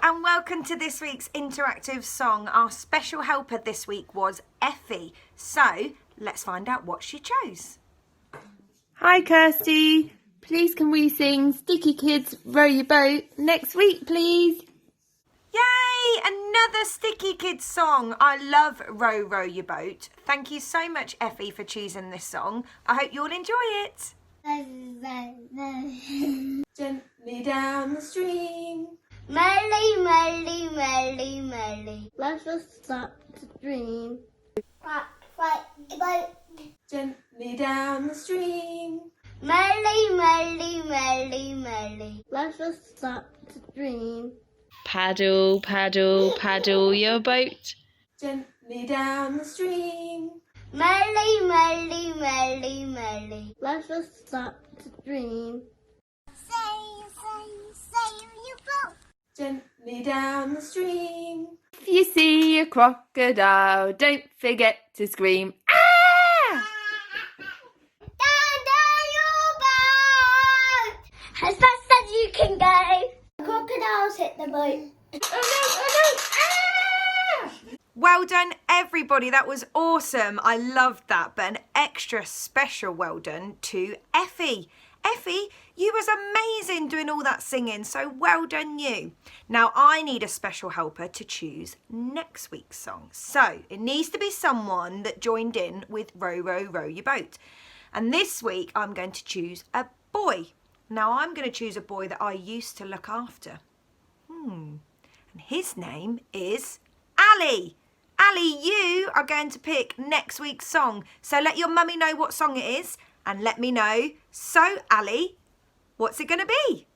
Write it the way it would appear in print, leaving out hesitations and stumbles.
and welcome to this week's interactive song. Our special helper this week was Effie, so let's find out what she chose. Hi Kirsty, please can we sing Sticky Kids Row Your Boat next week please? Yay! Another Sticky Kids song. I love Row Row Your Boat. Thank you so much Effie for choosing this song. I hope you all enjoy it. Gently down the stream. Merrily, merrily, merrily, merrily. Let us stop to dream. Right, Gently down the stream. merrily, merrily, merrily, merrily. Let us stop to dream. Paddle, paddle, paddle your boat. Gently down the stream. Merrily, merrily, merrily, merrily. Let us stop to dream. Sail your boat. Gently down the stream. If you see a crocodile, don't forget to scream. Ah! Down your boat. As fast as you can go. Crocodiles hit the boat. Well done everybody, that was awesome. I loved that, but an extra special well done to Effie. Effie, you was amazing doing all that singing, so well done you. Now I need a special helper to choose next week's song. So it needs to be someone that joined in with Row Row Row Your Boat. And this week I'm going to choose a boy. Now I'm going to choose a boy that I used to look after. And his name is Ali. Ali, you are going to pick next week's song. So let your mummy know what song it is and let me know. So, Ali, what's it going to be?